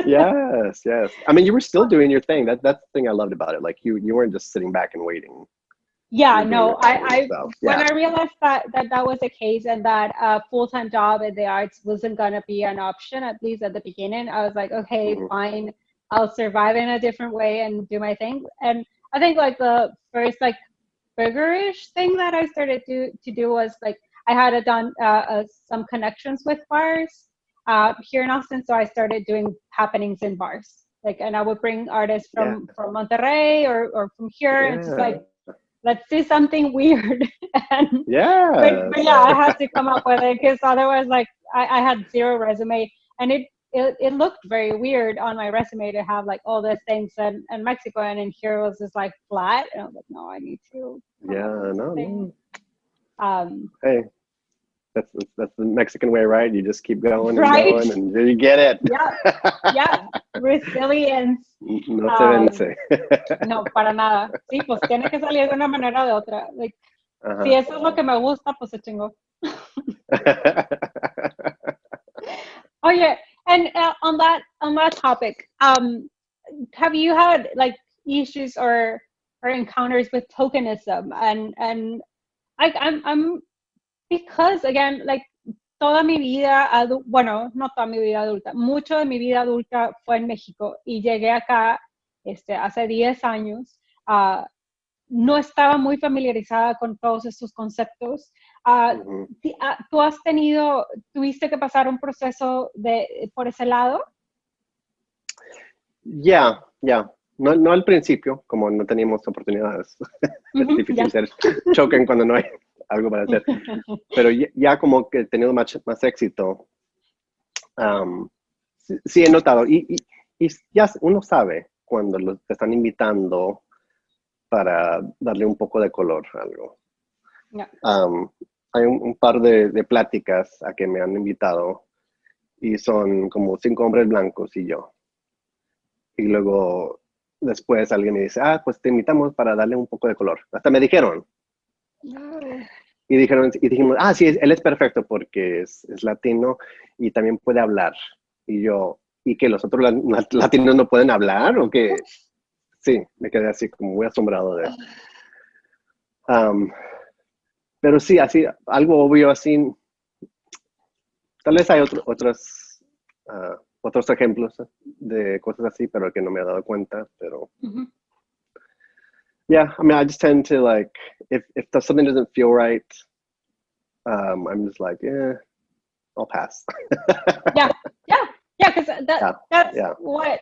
Yes. I mean, you were still doing your thing. That's the thing I loved about it. Like you weren't just sitting back and waiting. No, when I realized that was the case and that a full-time job in the arts wasn't gonna be an option, at least at the beginning, I was like, okay, fine, I'll survive in a different way and do my thing. And I think like the first like bigger-ish thing that I started to do was like I had done some connections with bars here in Austin, so I started doing happenings in bars. Like, and I would bring artists from Monterrey or from here, and just like, let's do something weird. And, but yeah, I had to come up with it because otherwise, like, I had zero resume, and it looked very weird on my resume to have like all these things and Mexico, and in here was just like flat, and I was like, no, I need to. Hey, that's the Mexican way, right? You just keep going and going, and you get it. Resilience. No se vence. No, para nada. Sí, pues tiene que salir de una manera o de otra. Like, si eso es lo que me gusta, pues se chingó. Oh yeah, and on that topic, have you had like issues or encounters with tokenism and like I'm because again, like toda mi vida, bueno, no toda mi vida adulta, mucho de mi vida adulta fue en México y llegué acá hace 10 años. No estaba muy familiarizada con todos estos conceptos. ¿Tuviste que pasar un proceso por ese lado? Ya. No al principio, como no teníamos oportunidades. Es difícil ser choquen cuando no hay algo para hacer. Pero ya como que he tenido más éxito. Sí he notado. Y ya uno sabe cuando te están invitando para darle un poco de color a algo. Yeah. Hay un par de pláticas a que me han invitado y son como 5 hombres blancos y yo. Y luego después alguien me dice, pues te invitamos para darle un poco de color. Hasta me dijeron. No. Y dijimos, sí, él es perfecto porque es latino y también puede hablar. Y yo, ¿y que los otros latinos no pueden hablar? ¿O qué? Sí, me quedé así como muy asombrado de... pero sí, así, algo obvio así. Tal vez hay otros ejemplos de cosas así, pero que no me he dado cuenta. Pero yeah, I mean, I just tend to like, if something doesn't feel right, I'm just like, I'll pass. Yeah, because that's what,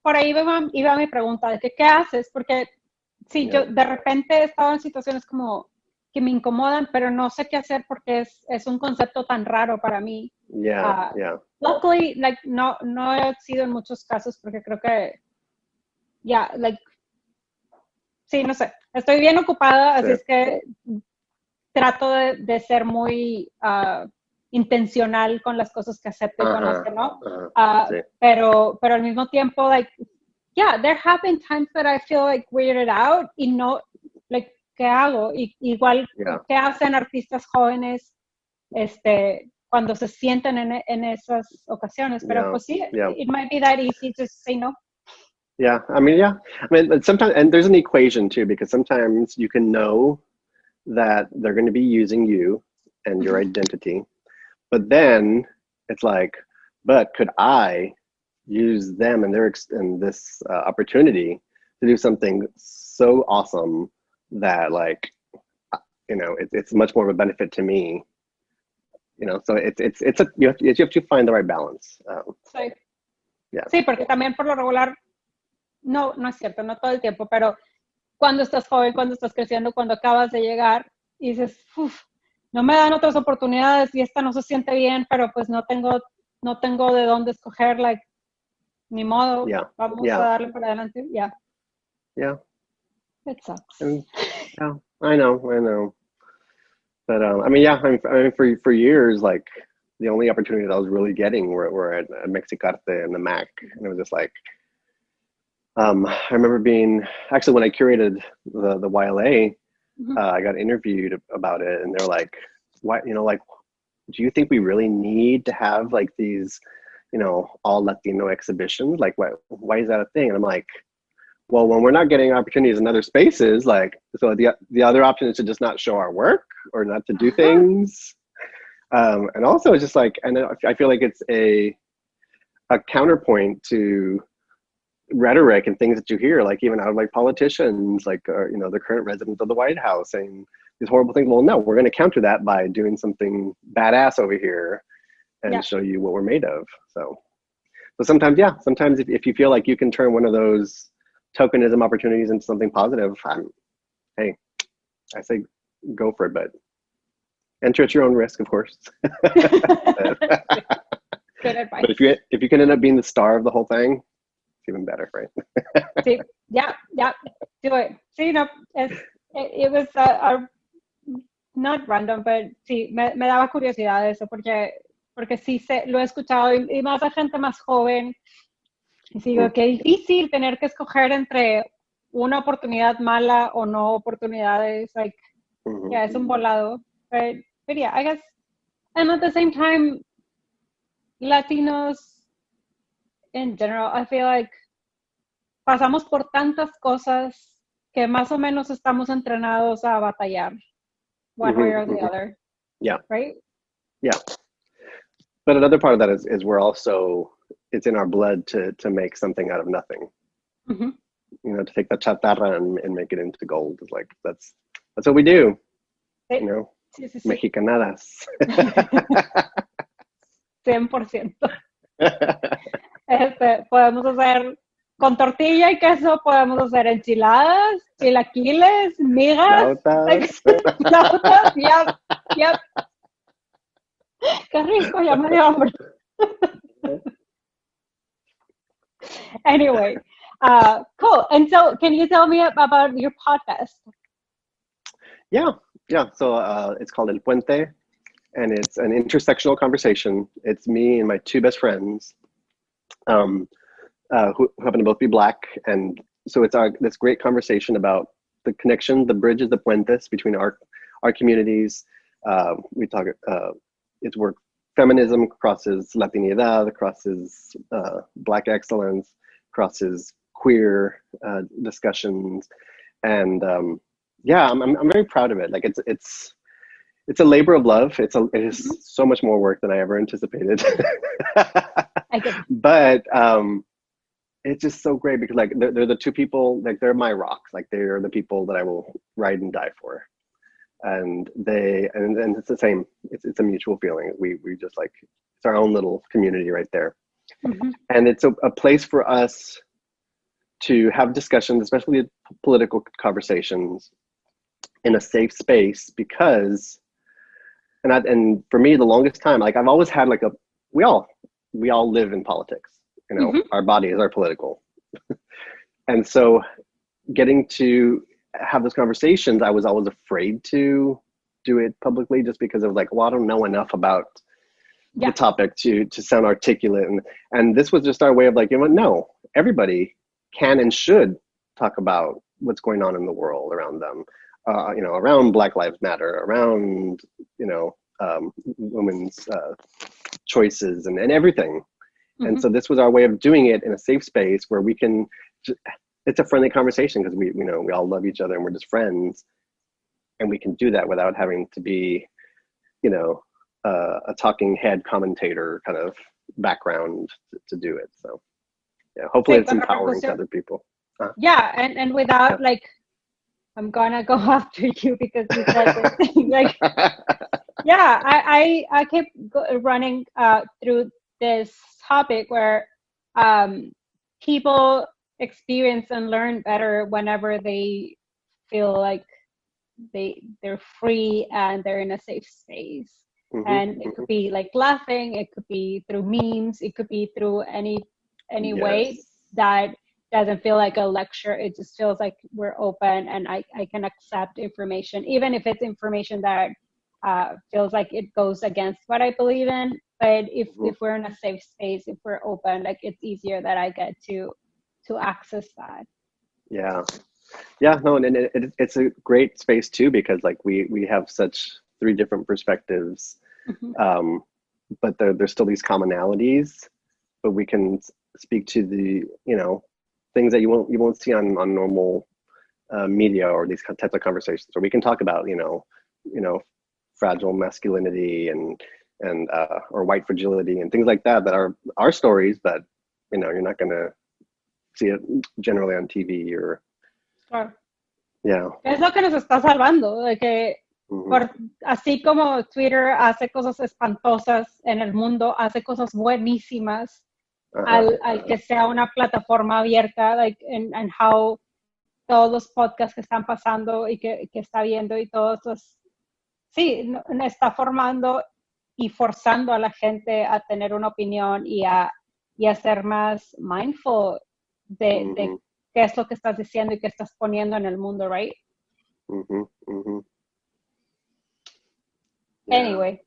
por ahí iba mi pregunta, de que qué haces, porque sí, yo de repente he estado en situaciones como que me incomodan, pero no sé qué hacer porque es un concepto tan raro para mí. Yeah. Luckily, like, no he sido en muchos casos porque creo que, sí, no sé, estoy bien ocupada, así es que trato de ser muy intencional con las cosas que acepto y con las que no. Pero al mismo tiempo, like, there have been times that I feel like weirded out y no, like, ¿qué hago? Igual, ¿qué hacen artistas jóvenes cuando se sienten en esas ocasiones? Pero pues sí, it might be that easy to say no. Yeah, I mean, sometimes, and there's an equation too, because sometimes you can know that they're going to be using you and your identity, but then it's like, but could I use them and this opportunity to do something so awesome that, like, it's much more of a benefit to me, so you have to find the right balance. Sí, porque también por lo regular, no es cierto, no todo el tiempo, pero cuando estás joven, cuando estás creciendo, cuando acabas de llegar y dices, no me dan otras oportunidades y esta no se siente bien, pero pues no tengo de dónde escoger, like, ni modo, vamos a darle para adelante. Yeah. It sucks. I know. But I mean, for years, like, the only opportunities I was really getting were at Mexicarte and the Mac, and it was just like, I remember actually when I curated the YLA, I got interviewed about it, and they're like, "Why, like, do you think we really need to have like these, all Latino exhibitions? Like, why is that a thing?" And I'm like, well, when we're not getting opportunities in other spaces, like, so the other option is to just not show our work or not to do things. And also it's just like, and I feel like it's a counterpoint to rhetoric and things that you hear, like even out of like politicians, like, the current residents of the White House saying these horrible things. Well, no, we're going to counter that by doing something badass over here and show you what we're made of. So sometimes if you feel like you can turn one of those tokenism opportunities into something positive, I say go for it, but enter at your own risk, of course. Good advice. But if you can end up being the star of the whole thing, it's even better, right? Sí, do it. Sí, no, it was not random, but sí, me daba curiosidad eso, porque sí lo he escuchado y más a gente más joven. Y digo, qué difícil tener que escoger entre una oportunidad mala o no oportunidades, like, es un volado. But yeah, I guess, and at the same time, Latinos in general, I feel like pasamos por tantas cosas que más o menos estamos entrenados a batallar, one way or the other. Yeah. Right? Yeah. But another part of that is we're also, it's in our blood to make something out of nothing. Mm-hmm. You know, to take the chatarra and make it into gold. It's like, that's what we do. Sí. You know, Sí, sí, sí. Mexicanadas. 100%. Podemos hacer con tortilla y queso, podemos hacer enchiladas, chilaquiles, migas, Flautas. flautas, yep. Qué rico, ya me dio hambre. Anyway, cool. And so, can you tell me about your podcast? Yeah. So it's called El Puente, and it's an intersectional conversation. It's me and my two best friends, who happen to both be Black, and so it's this great conversation about the connection, the bridges, the puentes between our communities. We talk. It's where feminism crosses Latinidad, crosses Black excellence, crosses queer discussions, and yeah, I'm very proud of it. Like it's a labor of love. It is so much more work than I ever anticipated. But it's just so great because like they're the two people, like they're my rocks. Like they're the people that I will ride and die for. And it's the same. It's a mutual feeling. We just like, it's our own little community right there. Mm-hmm. And it's a place for us to have discussions, especially political conversations, in a safe space, because and for me the longest time, like I've always had like we all live in politics, you know. Mm-hmm. Our bodies are political. And so getting to have those conversations, I was always afraid to do it publicly, just because I was like, well, I don't know enough about the topic to sound articulate, and this was just our way of like, you know, no, everybody can and should talk about what's going on in the world around them, you know, around Black Lives Matter, around, you know, women's choices and everything. Mm-hmm. And so this was our way of doing it in a safe space where we can, it's a friendly conversation because we know we all love each other and we're just friends, and we can do that without having to be, you know, a talking head commentator kind of background to do it. So yeah, hopefully it's empowering to other people. Yeah, and without like, I'm gonna go after you because you said this thing. Like, yeah, I kept running through this topic where people experience and learn better whenever they feel like they're free and they're in a safe space. Mm-hmm. And it could be like laughing, it could be through memes, it could be through any way that doesn't feel like a lecture. It just feels like we're open and I can accept information, even if it's information that feels like it goes against what I believe in. But if we're in a safe space, if we're open, like it's easier that I get to access that. Yeah, no, and it's a great space too, because like we have such 3 different perspectives, mm-hmm. But there's still these commonalities, but we can speak to the, you know, things that you won't see on normal media or these types of conversations. Or we can talk about, you know, fragile masculinity and or white fragility and things like that are our stories, but you know, you're not gonna see it generally on TV or. Claro. Yeah. Es lo que nos está salvando, de que así como Twitter hace cosas espantosas en el mundo, hace cosas buenísimas al que sea una plataforma abierta, like, and how todos los podcasts que están pasando y que está viendo y todos los, sí, está formando y forzando a la gente a tener una opinión y a ser más mindful de qué es lo que estás diciendo y qué estás poniendo en el mundo, right? Yeah. Anyway,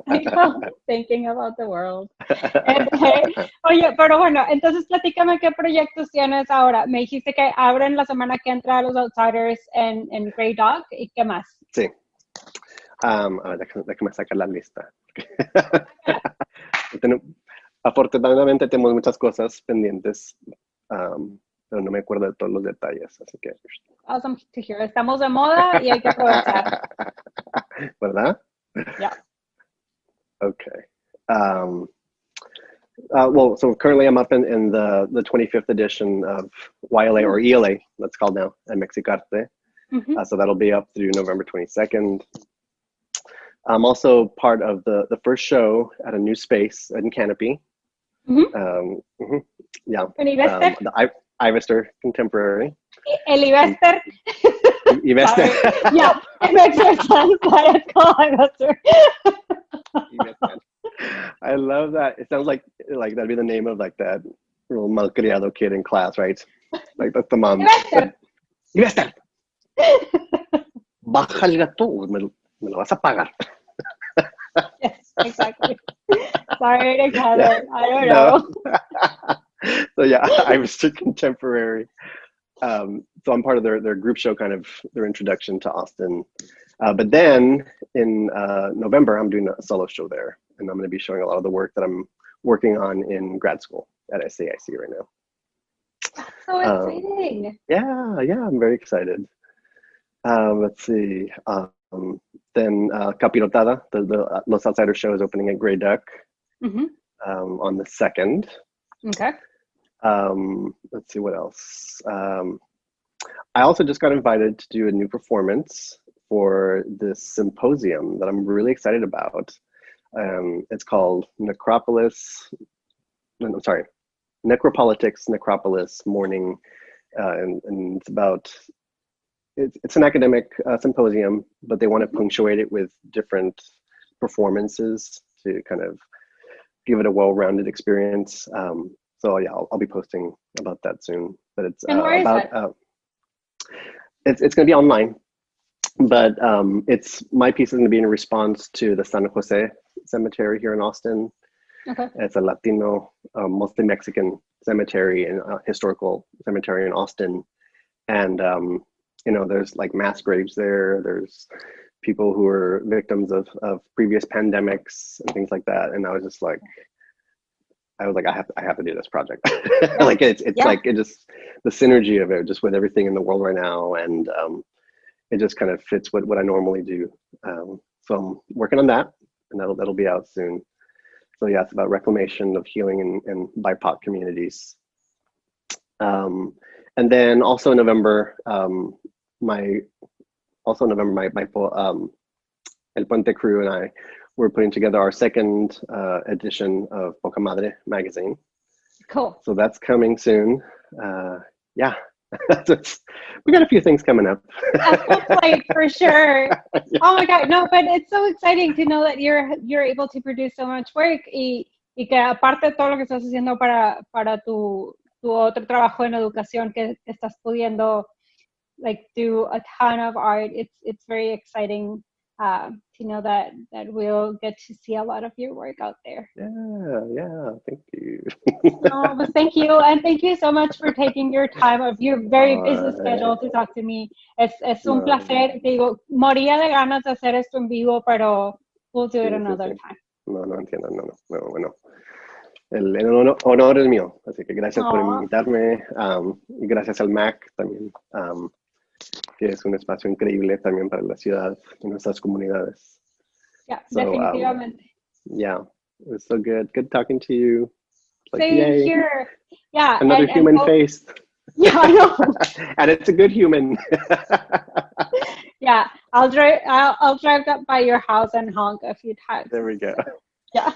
I'm thinking about the world. Oye, pero bueno, entonces platícame qué proyectos tienes ahora. Me dijiste que abren la semana que entra los Outsiders en Grey Dog, ¿y qué más? Sí. Déjame sacar la lista. Afortunadamente tenemos muchas cosas pendientes, pero no me acuerdo de todos los detalles, así que... Awesome to hear. Estamos de moda y hay que aprovechar. ¿Verdad? Yeah. Okay. Well, so currently I'm up in the 25th edition of YLA or ELA, that's called now, at Mexicarte. So that'll be up through November 22nd. I'm also part of the first show at a new space in Canopy. Yeah. The Ivester Contemporary. El Ivester. Ivester. Yeah, it makes more sense why it's called Ivester. I love that. It sounds like that'd be the name of like that little malcriado kid in class, right? Like that's the mom. Ivester. Baja el gato, me lo vas a pagar. Yes, exactly. Sorry to cut it. I don't know. So yeah, I was still contemporary. So I'm part of their group show, kind of their introduction to Austin. But then in November, I'm doing a solo show there, and I'm going to be showing a lot of the work that I'm working on in grad school at SAIC right now. That's so exciting. Yeah, I'm very excited. Let's see. Then Capirotada, the Los Outsiders show is opening at Grey Duck on the 2nd. Okay. Let's see what else. I also just got invited to do a new performance for this symposium that I'm really excited about. It's called Necropolitics, Necropolis Morning, and it's about, it's an academic symposium, but they want to punctuate it with different performances to kind of give it a well-rounded experience. So yeah, I'll be posting about that soon. But it's about it's going to be online, but my piece is going to be in response to the San Jose Cemetery here in Austin. Okay. It's a Latino, mostly Mexican cemetery and historical cemetery in Austin, and there's like mass graves there. There's people who are victims of previous pandemics and things like that. And I was like, I have to do this project. Like it's like it just, the synergy of it, just with everything in the world right now, and it just kind of fits what I normally do. So I'm working on that, and that'll be out soon. So yeah, it's about reclamation of healing in BIPOC communities. And then also in November, my El Puente crew and I were putting together our second edition of Poca Madre magazine. Cool. So that's coming soon. Yeah, we got a few things coming up. Like for sure. Yeah. Oh my God, no, but it's so exciting to know that you're able to produce so much work y que aparte de todo lo que estás haciendo para tu otro trabajo en educación que estás pudiendo like do a ton of art. It's very exciting to know that we'll get to see a lot of your work out there. Yeah, thank you. No, but thank you, and thank you so much for taking your time of your very busy schedule to talk to me. Es un placer. Te digo, moría de ganas de hacer esto en vivo, pero we'll do it another time. No entiendo, no, bueno. El honor es mío, así que gracias por invitarme, y gracias al MAC también, que es un espacio increíble también para la ciudad y nuestras comunidades. Yeah, definitivamente. Yeah, it was so good talking to you. Like, same yay. Here. Yeah, another human face. Yeah, I know. And it's a good human. Yeah, I'll drive up by your house and honk a few times. There we go. Yeah.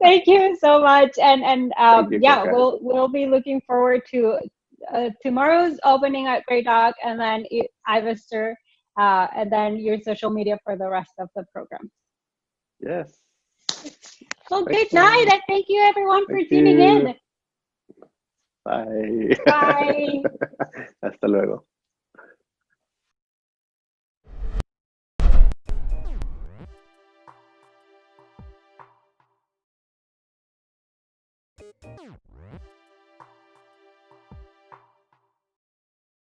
Thank you so much, and yeah, we'll be looking forward to tomorrow's opening at Grey Dog, and then Ivester, and then your social media for the rest of the program. Yes. Well, good night, and thank you everyone for tuning in. Bye. Bye. Hasta luego.